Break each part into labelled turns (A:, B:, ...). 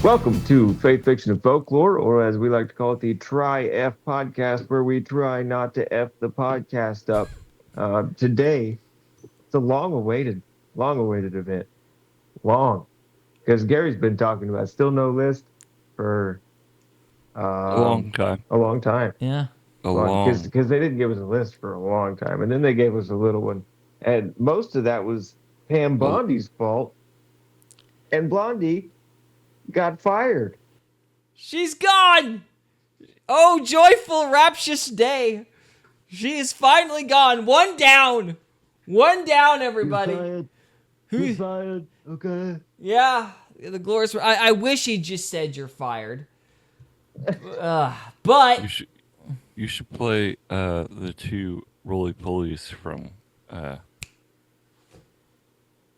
A: Welcome to Faith, Fiction, and Folklore, or as we like to call it, the Try F podcast, where we try not to F the podcast up. Today, it's a long-awaited event. Long, because Gary's been talking about still no list for
B: A long time.
A: a long time.
C: Yeah.
A: Because they didn't give us a list for a long time, and then they gave us a little one, and most of that was Pam Bondi's fault, and Blondie got fired.
C: She's gone. Oh, joyful, rapturous day. She is finally gone. One down. One down, everybody.
A: Who's fired? Okay.
C: Yeah, the glorious. I wish he just said you're fired. But
B: You should play the two roly polies from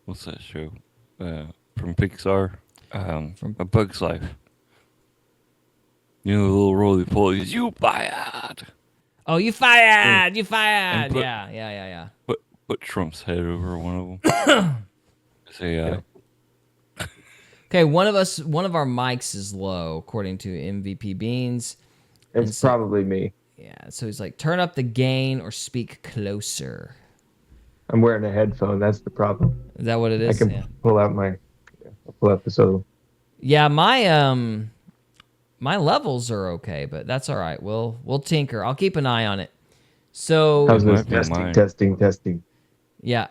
B: what's that show? From Pixar. From A Bug's Life. You know the little roly polies. You fired.
C: oh, you fired. You fired.
B: put-
C: Yeah.
B: Put Trump's head over one of them. Say,
C: Okay, one of our mics is low, according to MVP Beans.
A: It's probably me.
C: Yeah, so he's like, turn up the gain or speak closer.
A: I'm wearing a headphone. That's the problem.
C: Is that what it
A: I
C: is?
A: can
C: Yeah.
A: pull out the solo.
C: Yeah, my levels are okay, but that's all right. We'll tinker. I'll keep an eye on it. So
A: How's this?
B: might be mine.
A: Testing.
C: yeah.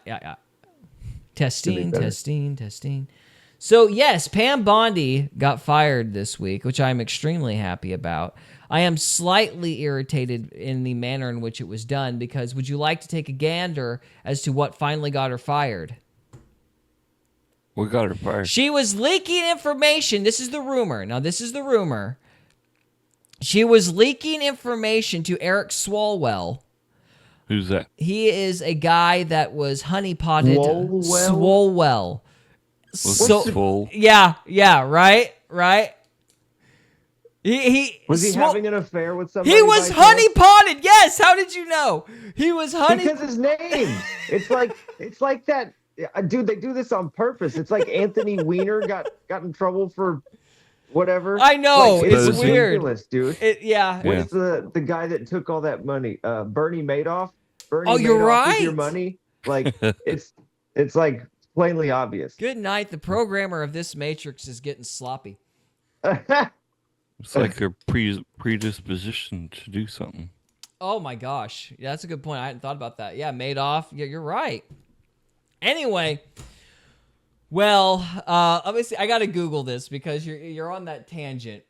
A: Should be better.
C: Testing. So yes, Pam Bondi got fired this week, which I'm extremely happy about. I am slightly irritated in the manner in which it was done because would you like to take a gander as to what finally got her fired?
B: we got her fired.
C: She was leaking information. This is the rumor. Now, this is the rumor. She was leaking information to Eric Swalwell.
B: Who's that?
C: He is a guy that was honeypotted.
A: Swalwell?
C: Swalwell.
B: Was it full?
C: Yeah, right. He
A: Was he having an affair with somebody?
C: He was
A: by chance?
C: honeypotted. Yes. How did you know? He was honey.
A: Because his name. It's like that. Dude, they do this on purpose. It's like Anthony Weiner got in trouble for whatever.
C: I know.
A: Like,
C: It's weird.
A: ridiculous, dude.
C: Yeah.
A: What's the guy that took all that money? Bernie Madoff. Bernie
C: Oh, you're
A: Madoff with
C: right.
A: your money. Like it's like plainly obvious.
C: Good night. The programmer of this matrix is getting sloppy.
B: It's like their predisposition to do something.
C: Oh my gosh. Yeah, that's a good point. I hadn't thought about that. Yeah, Madoff. Yeah, you're right. Anyway, well, obviously I got to Google this because you're on that tangent.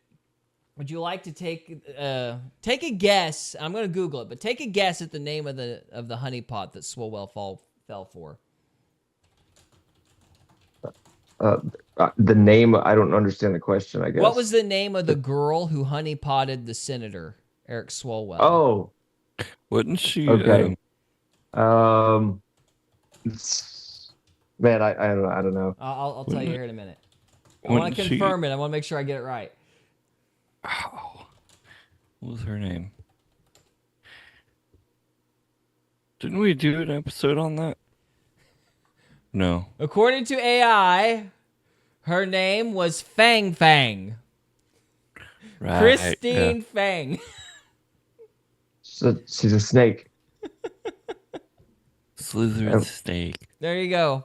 C: Would you like to take a guess? I'm going to Google it, but take a guess at the name of the honeypot that Swalwell fell for.
A: The name, I don't understand the question, I guess.
C: What was the name of the girl who honeypotted the senator, Eric Swalwell?
A: Oh,
B: Wasn't she?
A: okay. Man, I don't know.
C: I'll tell you here in a minute. I
B: Wasn't
C: want to confirm it. I want to make sure I get it right.
B: What was her name? Didn't we do an episode on that? No.
C: According to AI, her name was Fang Fang.
B: Right.
C: Christine Fang.
A: So she's a snake.
B: Slytherin snake.
C: There you go.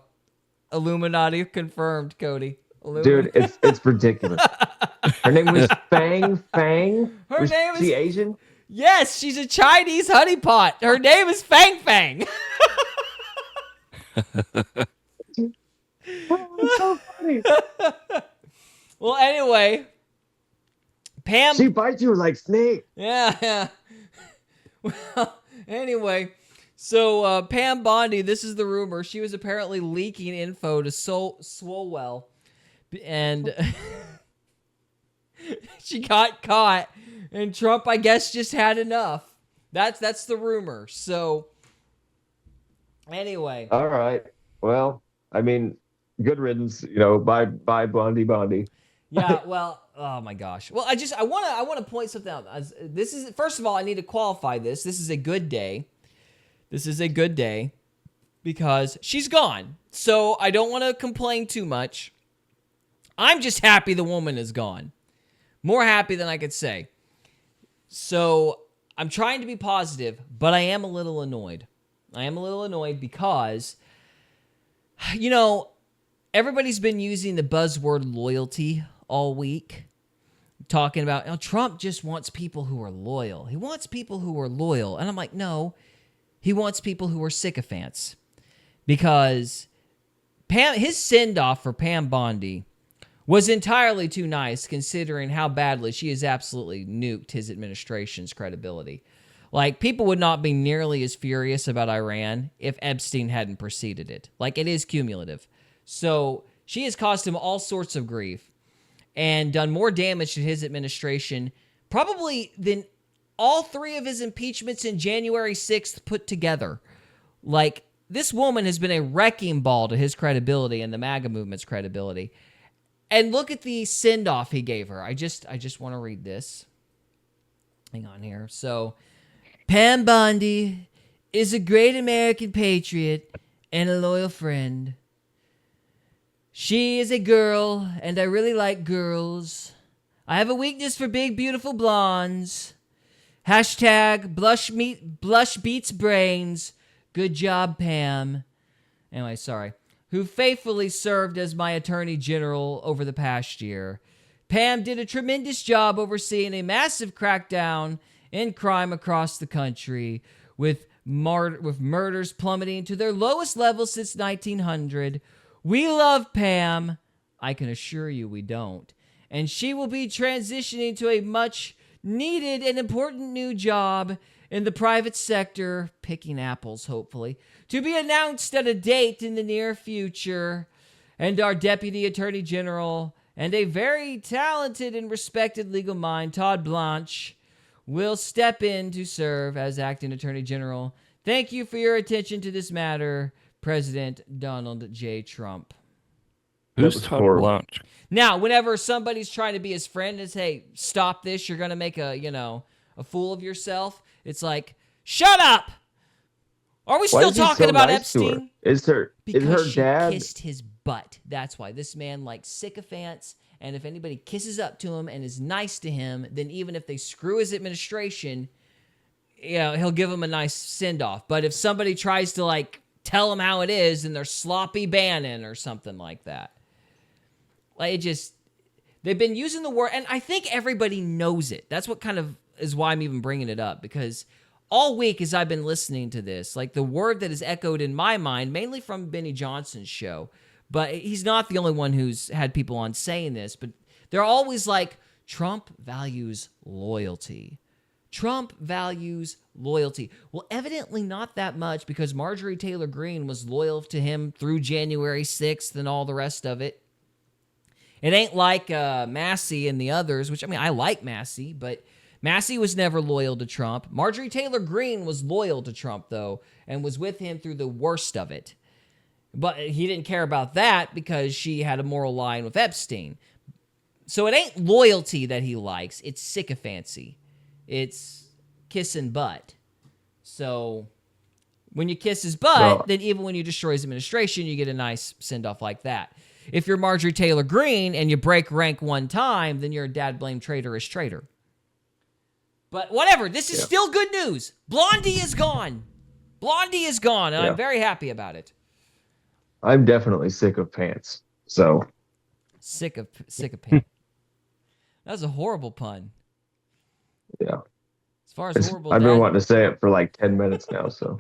C: Illuminati confirmed, Cody.
A: Dude, it's ridiculous. Her name was Fang Fang.
C: Her
A: Was
C: name
A: she
C: is-
A: Asian?
C: Yes, she's a Chinese honeypot. Her name is Fang Fang.
A: Oh, so funny.
C: Well, anyway, Pam.
A: She bites you like snake.
C: Yeah. Well, anyway, so Pam Bondi, this is the rumor. She was apparently leaking info to Swalwell, and she got caught. And Trump, I guess, just had enough. That's the rumor. So, anyway.
A: All right. Well, I mean, good riddance. Bye, Bondi.
C: Yeah. Well. Oh my gosh. Well, I want to point something out. This is, first of all, I need to qualify this. This is a good day. This is a good day because she's gone. So I don't want to complain too much. I'm just happy the woman is gone. More happy than I could say. So I'm trying to be positive, but I am a little annoyed. I am a little annoyed because, everybody's been using the buzzword loyalty all week, talking about, Trump just wants people who are loyal. He wants people who are loyal. And I'm like, no, he wants people who are sycophants. Because his send-off for Pam Bondi was entirely too nice, considering how badly she has absolutely nuked his administration's credibility. Like, people would not be nearly as furious about Iran if Epstein hadn't preceded it. Like, it is cumulative. So she has caused him all sorts of grief and done more damage to his administration, probably than all three of his impeachments in January 6th put together. Like, this woman has been a wrecking ball to his credibility and the MAGA movement's credibility. And look at the send-off he gave her. I just want to read this. Hang on here. So, Pam Bondi is a great American patriot and a loyal friend. She is a girl, and I really like girls. I have a weakness for big, beautiful blondes. Hashtag blush beats brains. Good job, Pam. Anyway, sorry. Who faithfully served as my attorney general over the past year. Pam did a tremendous job overseeing a massive crackdown in crime across the country, with murders plummeting to their lowest level since 1900. We love Pam. I can assure you we don't. And she will be transitioning to a much needed and important new job in the private sector, picking apples, hopefully, to be announced at a date in the near future. And our Deputy Attorney General and a very talented and respected legal mind, Todd Blanche, will step in to serve as Acting Attorney General. Thank you for your attention to this matter, President Donald J. Trump.
B: Who's Todd Blanche?
C: Now, whenever somebody's trying to be his friend and say, hey, stop this, you're going to make a fool of yourself. It's like, shut up! Are we still talking about Epstein?
A: Is her dad?
C: She kissed his butt. That's why. This man likes sycophants, and if anybody kisses up to him and is nice to him, then even if they screw his administration, he'll give him a nice send-off. But if somebody tries to, tell him how it is, then they're sloppy Bannon or something like that. They've been using the word, and I think everybody knows it. That's what kind of is why I'm even bringing it up, because all week as I've been listening to this, the word that is echoed in my mind, mainly from Benny Johnson's show, but he's not the only one who's had people on saying this, but they're always like, Trump values loyalty. Trump values loyalty. Well, evidently not that much, because Marjorie Taylor Greene was loyal to him through January 6th and all the rest of it. It ain't like Massey and the others, which, I like Massey, but Massey was never loyal to Trump. Marjorie Taylor Greene was loyal to Trump, though, and was with him through the worst of it. But he didn't care about that because she had a moral line with Epstein. So it ain't loyalty that he likes. It's sycophancy. It's kissing butt. So when you kiss his butt, then even when you destroy his administration, you get a nice send-off like that. If you're Marjorie Taylor Greene and you break rank one time, then you're a dad-blame traitorous traitor. But whatever, this is still good news. Blondie is gone. Blondie is gone, and I'm very happy about it.
A: I'm definitely sick of pants. So
C: sick of pants. That was a horrible pun.
A: Yeah.
C: As far as horrible,
A: I've been wanting to say it for 10 minutes now. So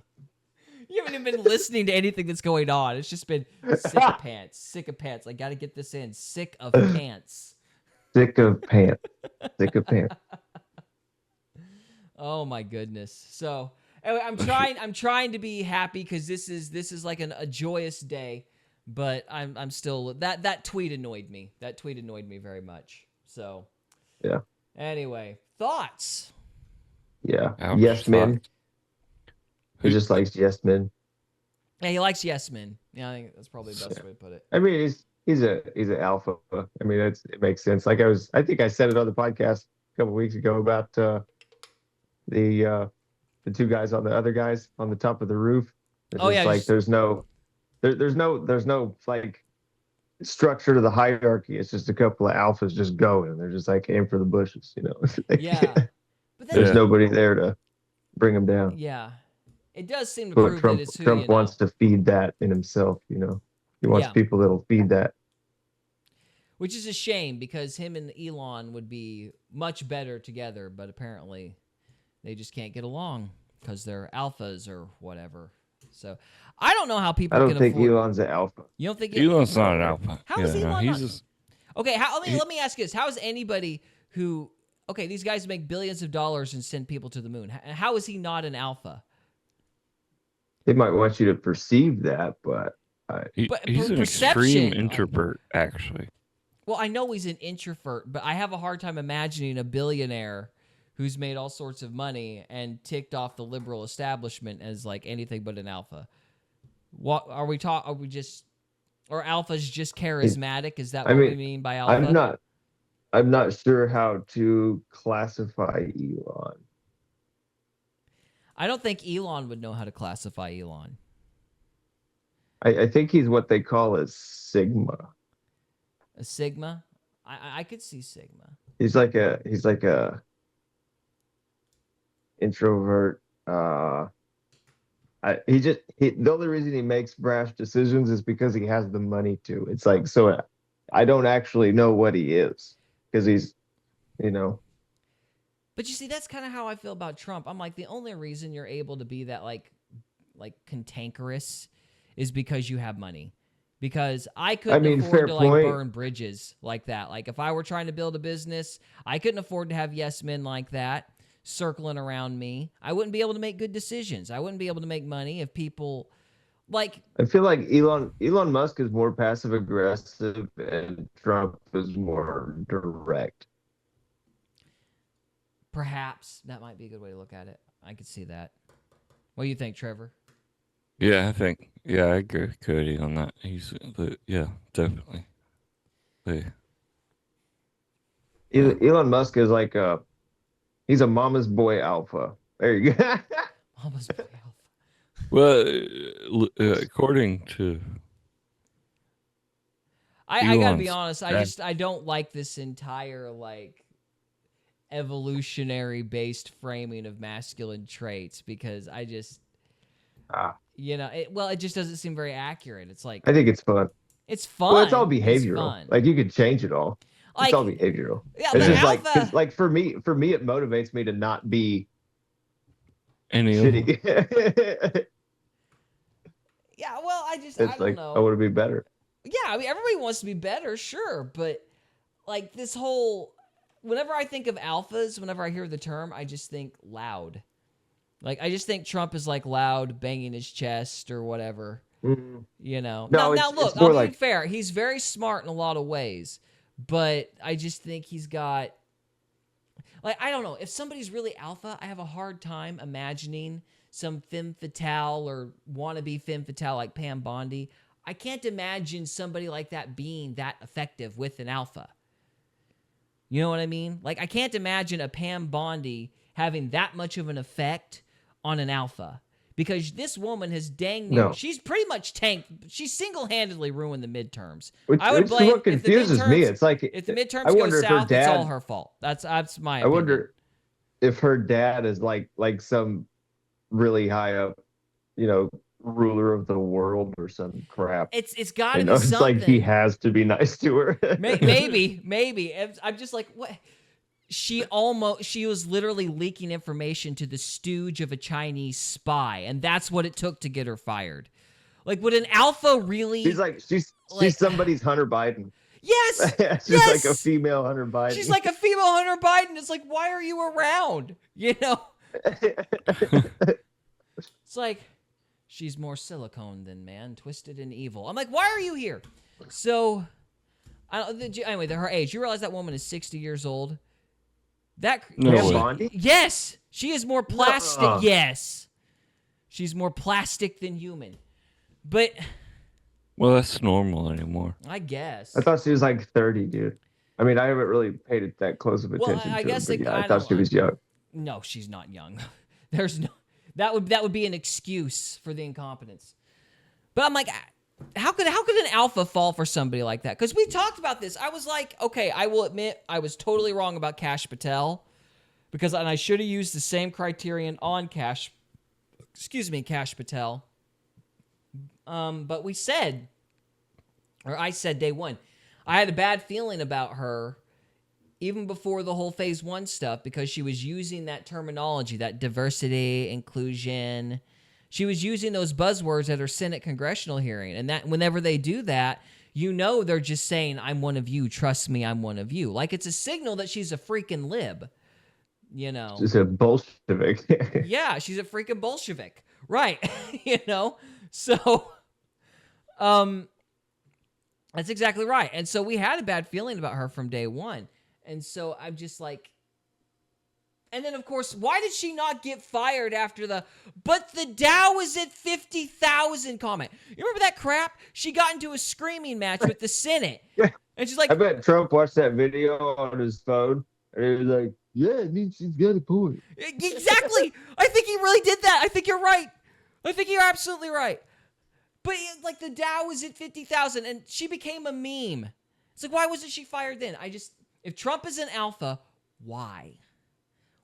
C: you haven't even been listening to anything that's going on. It's just been sick of pants. Sick of pants. I got to get this in. Sick of pants.
A: Sick of pants. Sick of pants.
C: Oh my goodness. So anyway, I'm trying to be happy because this is like a joyous day, but I'm still that tweet annoyed me. That tweet annoyed me very much. So
A: yeah.
C: Anyway, thoughts.
A: Yeah. Yes men. He just likes yes men.
C: Yeah, he likes yes men. Yeah, I think that's probably the best way to put it.
A: I mean, he's an alpha. I mean, it makes sense. I think I said it on the podcast a couple weeks ago about the two guys on the other guys on the top of the roof. It's there's no structure to the hierarchy. It's just a couple of alphas just going. They're just like aim for the bushes, you know.
C: Yeah. But then,
A: There's nobody there to bring them down.
C: yeah. It does seem to
A: But
C: prove that it's who
A: Trump
C: you know.
A: wants to feed that in himself, you know. He wants people that'll feed that.
C: Which is a shame because him and Elon would be much better together, but apparently they just can't get along because they're alphas or whatever. So I don't know how people
A: I don't
C: can
A: think
C: afford...
A: Elon's an alpha.
C: You don't think
B: Elon's not an alpha.
C: How is Elon
B: he's
C: not...
B: just...
C: Okay, let me ask you this. How is anybody who... Okay, these guys make billions of dollars and send people to the moon. How is he not an alpha?
A: They might want you to perceive that, but...
B: he's an extreme introvert, actually.
C: Well, I know he's an introvert, but I have a hard time imagining a billionaire who's made all sorts of money and ticked off the liberal establishment as like anything but an alpha. What are we talking? Are we just... Or alpha's just charismatic? Is that what we mean by alpha?
A: I'm not sure how to classify Elon.
C: I don't think Elon would know how to classify Elon.
A: I think he's what they call a Sigma.
C: A Sigma? I could see Sigma.
A: He's like a introvert. The only reason he makes brash decisions is because he has the money to. It's like, so I don't actually know what he is because he's, you know.
C: But you see, that's kind of how I feel about Trump. I'm like, the only reason you're able to be that like cantankerous is because you have money. Because I couldn't afford to like burn bridges like that. Like if I were trying to build a business, I couldn't afford to have yes men like that circling around me. I wouldn't be able to make good decisions. I wouldn't be able to make money if people like...
A: I feel like Elon Musk is more passive aggressive and Trump is more direct.
C: Perhaps that might be a good way to look at it. I could see that. What do you think, Trevor?
B: Yeah, I agree with Cody on that. Definitely.
A: Elon Musk is like he's a mama's boy alpha. There you go.
C: Mama's boy alpha.
B: Well, according to...
C: I gotta be honest, I don't like this entire like evolutionary based framing of masculine traits because I just you know, it just doesn't seem very accurate. It's like,
A: I think it's fun.
C: It's fun.
A: Well, it's all behavioral. Like you could change it all. Like, it's all behavioral.
C: Yeah,
A: it's just alpha... like for me, it motivates me to not be shitty.
C: Yeah, well, I don't know.
A: I want to be better.
C: Yeah, I mean, everybody wants to be better, sure, but like this whole, whenever I think of alphas, whenever I hear the term, I just think loud. Like, I just think Trump is like loud, banging his chest or whatever. Mm-hmm. You know.
A: No,
C: now look, I'll be fair. He's very smart in a lot of ways, but I just think he's got, like, I don't know. If somebody's really alpha, I have a hard time imagining some femme fatale or wannabe femme fatale like Pam Bondi. I can't imagine somebody like that being that effective with an alpha. You know what I mean? Like, I can't imagine a Pam Bondi having that much of an effect on an alpha. Because this woman has she's pretty much tanked. She single-handedly ruined the midterms. I would blame,
A: what confuses me. It's like
C: if the midterms go south, it's all her fault. That's my opinion.
A: I wonder if her dad is like some really high up, you know, ruler of the world or some crap.
C: It's got to be something.
A: It's like he has to be nice to her.
C: maybe. I'm just like, what? She was literally leaking information to the stooge of a Chinese spy, and that's what it took to get her fired. Like, would an alpha really...
A: She's somebody's Hunter Biden.
C: Yes!
A: She's like a female Hunter Biden.
C: She's like a female Hunter Biden. It's like, why are you around? You know? It's like, she's more silicone than man, twisted and evil. I'm like, why are you here? So, anyway, her age. You realize that woman is 60 years old? Yes, she is more plastic. Yes, she's more plastic than human. But
B: well, that's normal anymore.
C: I guess.
A: I thought she was like 30, dude. I mean, I haven't really paid it that close of attention.
C: I guess
A: to her, I thought she was young.
C: No, she's not young. There's no that would be an excuse for the incompetence. But I'm like, how could an alpha fall for somebody like that? Because we talked about this. I was like, okay, I will admit I was totally wrong about Kash Patel and I should have used the same criterion on Kash Patel. But I said day one, I had a bad feeling about her even before the whole phase 1 stuff because she was using that terminology, that diversity, inclusion. She was using those buzzwords at her Senate congressional hearing. And that whenever they do that, they're just saying, I'm one of you. Trust me, I'm one of you. Like it's a signal that she's a freaking lib,
A: She's a Bolshevik.
C: Yeah, she's a freaking Bolshevik. Right. So, that's exactly right. And so we had a bad feeling about her from day one. And so I'm just like, and then of course, why did she not get fired after but the Dow is at 50,000 comment? You remember that crap? She got into a screaming match with the Senate.
A: Yeah.
C: And she's like,
A: I bet Trump watched that video on his phone and he was like, yeah, it means she's got a point.
C: Exactly. I think he really did that. I think you're right. I think you're absolutely right. But like the Dow was at 50,000 and she became a meme. It's like, why wasn't she fired then? If Trump is an alpha, why?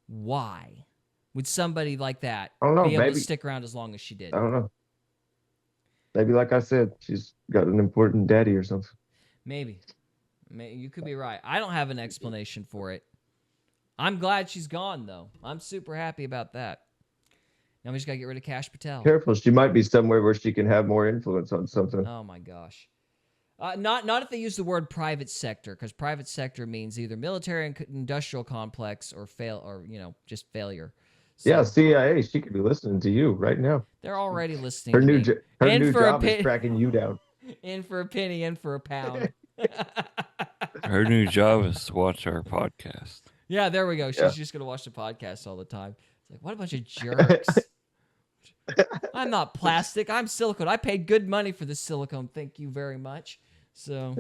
C: Why would somebody like that be able to stick around as long as she did?
A: I don't know. Maybe, like I said, she's got an important daddy or something.
C: Maybe. You could be right. I don't have an explanation for it. I'm glad she's gone, though. I'm super happy about that. Now we just got to get rid of Kash Patel.
A: Careful. She might be somewhere where she can have more influence on something.
C: Oh, my gosh. Not if they use the word private sector, because private sector means either military and industrial complex or just failure. So,
A: yeah, CIA. She could be listening to you right now.
C: They're already listening.
A: Her
C: to
A: new
C: me.
A: her new job is tracking you down.
C: In for a penny, in for a pound.
B: Her new job is to watch our podcast.
C: Yeah, there we go. She's just gonna watch the podcast all the time. It's like, what a bunch of jerks. I'm not plastic. I'm silicone. I paid good money for this silicone. Thank you very much. So,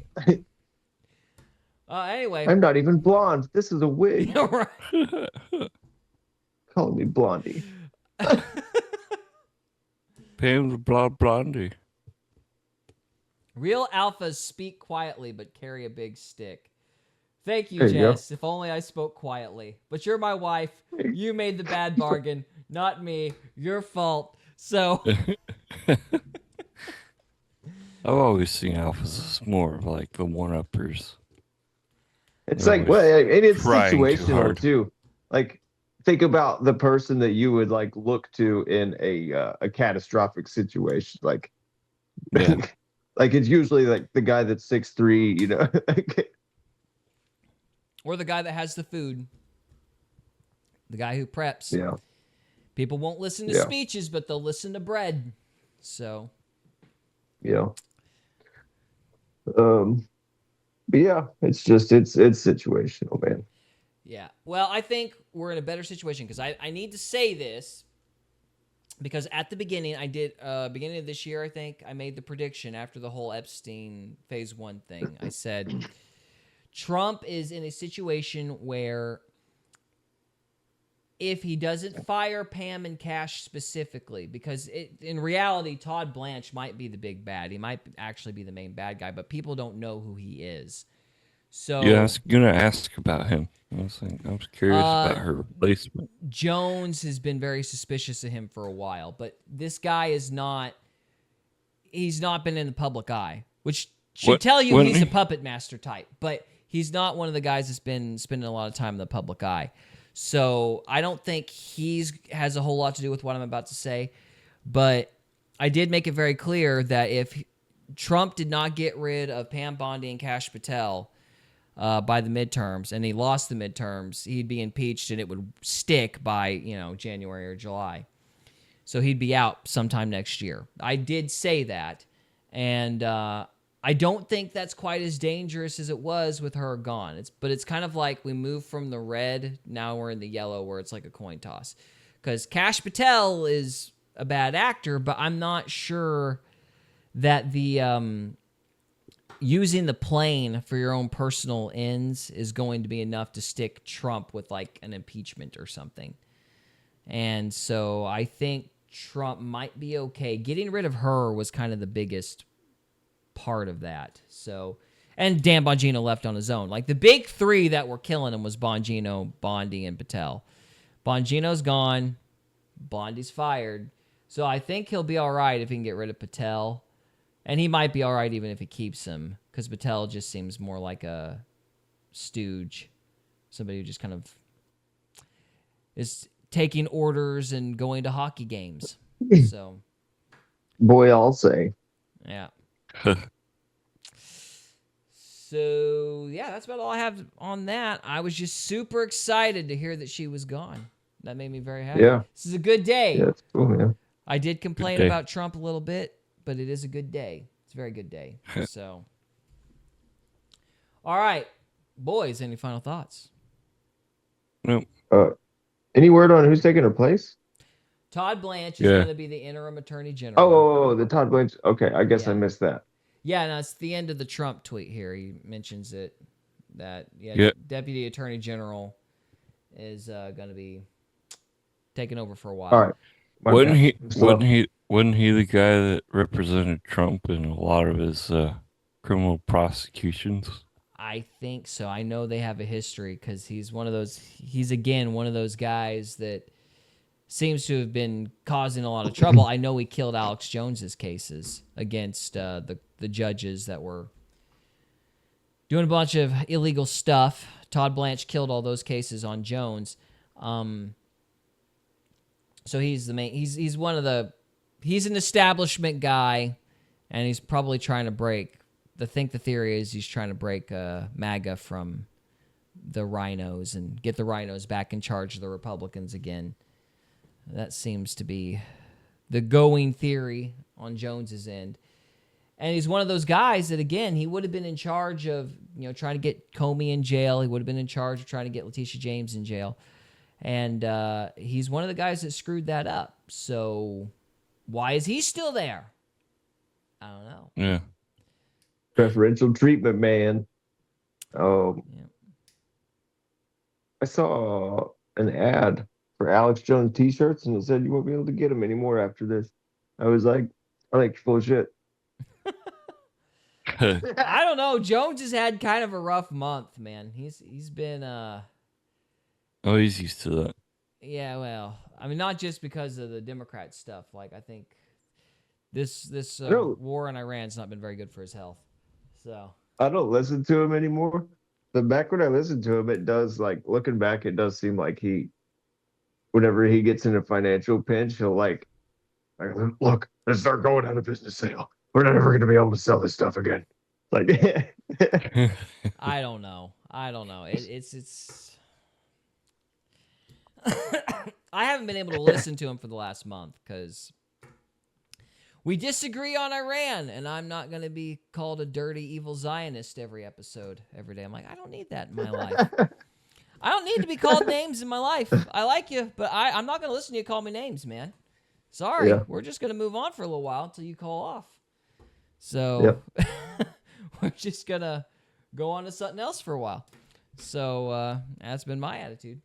C: anyway.
A: I'm not even blonde. This is a wig.
C: Right.
A: Calling me Blondie.
B: Pam's Blondie.
C: Real alphas speak quietly but carry a big stick. Thank you,
A: There you
C: Jess. If only I spoke quietly. But you're my wife. You made the bad bargain, not me. Your fault. So...
B: I've always seen alphas as more of like the one-uppers.
A: It's like, well, and it's
B: trying too
A: situational
B: hard.
A: too. Like, think about the person that you would like look to in a catastrophic situation. Like,
B: Yeah.
A: like it's usually like the guy that's 6'3",
C: Or the guy that has the food. The guy who preps.
A: Yeah.
C: People won't listen to speeches, but they'll listen to bread. So.
A: Yeah. But yeah, it's situational, man.
C: Yeah. Well, I think we're in a better situation because I need to say this because at the beginning, beginning of this year, I think, I made the prediction after the whole Epstein phase 1 thing. I said Trump is in a situation where if he doesn't fire Pam and Kash specifically, because in reality, Todd Blanche might be the big bad. He might actually be the main bad guy, but people don't know who he is. So
B: Yeah, I was gonna ask about him. I was curious about her replacement.
C: Jones has been very suspicious of him for a while, but this guy is not. He's not been in the public eye, which should tell you he's a puppet master type, but he's not one of the guys that's been spending a lot of time in the public eye. So I don't think has a whole lot to do with what I'm about to say, but I did make it very clear that if Trump did not get rid of Pam Bondi and Kash Patel by the midterms, and he lost the midterms, he'd be impeached and it would stick by January or July. So he'd be out sometime next year. I did say that, and I don't think that's quite as dangerous as it was with her gone. But it's kind of like we moved from the red, now we're in the yellow where it's like a coin toss. Because Kash Patel is a bad actor, but I'm not sure that the using the plane for your own personal ends is going to be enough to stick Trump with like an impeachment or something. And so I think Trump might be okay. Getting rid of her was kind of the biggest part of that. So, and Dan Bongino left on his own. Like, the big three that were killing him was Bongino, Bondi, and Patel. Bongino's gone. Bondi's fired. So I think he'll be all right if he can get rid of Patel. And he might be all right even if he keeps him, because Patel just seems more like a stooge. Somebody who just kind of is taking orders and going to hockey games. So,
A: Boy, I'll say.
C: yeah. So, yeah, that's about all I have on that. I was just super excited to hear that she was gone. That made me very happy.
A: Yeah.
C: This is a good day.
A: Yeah, it's cool, man.
C: I did complain
B: day.
C: about Trump a little bit, but it is a good day. It's a very good day. So, all right. Boys, any final thoughts?
B: Nope.
A: Any word on who's taking her place?
C: Todd Blanche is
B: Yeah.
C: going to be the interim attorney general.
A: Oh, the Todd Blanche. Okay, I guess I
C: Yeah.
A: missed that.
C: Yeah, no, it's the end of the Trump tweet here. He mentions it, that
B: Yeah.
C: Deputy Attorney General is going to be taking over for a while.
A: All right. My
B: Wasn't
A: bad.
B: he?
A: So-
B: Wasn't he the guy that represented Trump in a lot of his criminal prosecutions?
C: I think so. I know they have a history because he's again one of those guys that seems to have been causing a lot of trouble. I know he killed Alex Jones's cases against the judges that were doing a bunch of illegal stuff. Todd Blanche killed all those cases on Jones. So he's the main. He's one of the. He's an establishment guy, and he's probably trying to break. The theory is he's trying to break MAGA from the rhinos and get the rhinos back in charge of the Republicans again. That seems to be the going theory on Jones's end. And he's one of those guys that, again, he would have been in charge of, trying to get Comey in jail. He would have been in charge of trying to get Letitia James in jail. And he's one of the guys that screwed that up. So why is he still there? I don't know.
B: Yeah.
A: Preferential treatment, man. Oh,
C: Yeah.
A: I saw an ad for Alex Jones t-shirts, and it said you won't be able to get them anymore after this. I was like, I think you're full of shit.
C: I don't know. Jones has had kind of a rough month, man. He's been
B: Oh, he's used to that.
C: yeah, well, I mean, not just because of the Democrat stuff. Like, I think this
A: No.
C: war in Iran's not been very good for his health. So
A: I don't listen to him anymore. But back when I listened to him, it does, like, looking back, it does seem like whenever he gets in a financial pinch, he'll like look, this is our going out of business sale. We're never going to be able to sell this stuff again. Like,
C: I don't know. It's. I haven't been able to listen to him for the last month because we disagree on Iran, and I'm not going to be called a dirty, evil Zionist every episode, every day. I'm like, I don't need that in my life. I don't need to be called names in my life. I like you, but I'm not going to listen to you call me names, man. Sorry.
A: Yeah.
C: We're just going to move on for a little while until you call off. So we're just going to go on to something else for a while. So that's been my attitude.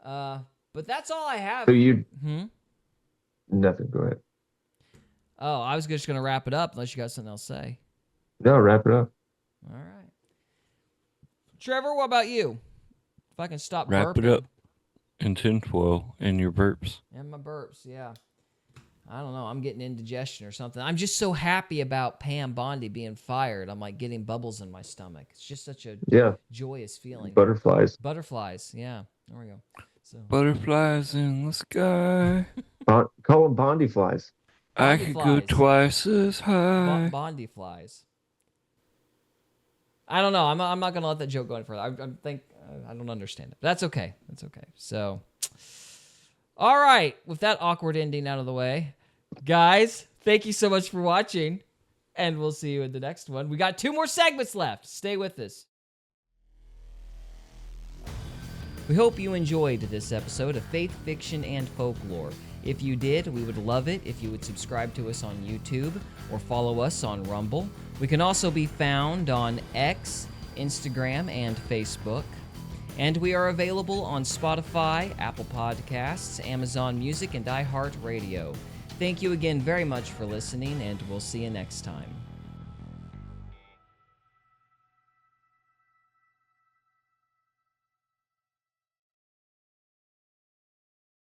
C: But that's all I have.
A: so you,
C: Hmm?
A: nothing, go ahead.
C: Oh, I was just going to wrap it up unless you got something else to say.
A: No, wrap it up.
C: All right. Trevor, what about you? If I can stop
B: Wrap
C: burping.
B: it up in tinfoil in your burps.
C: And my burps, yeah. I don't know. I'm getting indigestion or something. I'm just so happy about Pam Bondi being fired. I'm like getting bubbles in my stomach. It's just such a
A: Yeah,
C: joyous feeling.
A: butterflies.
C: Butterflies, yeah. There we go. So
B: Butterflies in the sky.
A: Call them Bondi flies.
B: I
C: Bondi
B: could go
C: flies.
B: twice as high.
C: Bondi flies. I don't know. I'm not gonna let that joke go any further. I don't understand it. But that's okay. That's okay. So, all right. With that awkward ending out of the way, guys, thank you so much for watching, and we'll see you in the next one. We got 2 more segments left. Stay with us. We hope you enjoyed this episode of Faith, Fiction, and Folklore. If you did, we would love it if you would subscribe to us on YouTube or follow us on Rumble. We can also be found on X, Instagram, and Facebook. And we are available on Spotify, Apple Podcasts, Amazon Music, and iHeartRadio. Thank you again very much for listening, and we'll see you next time.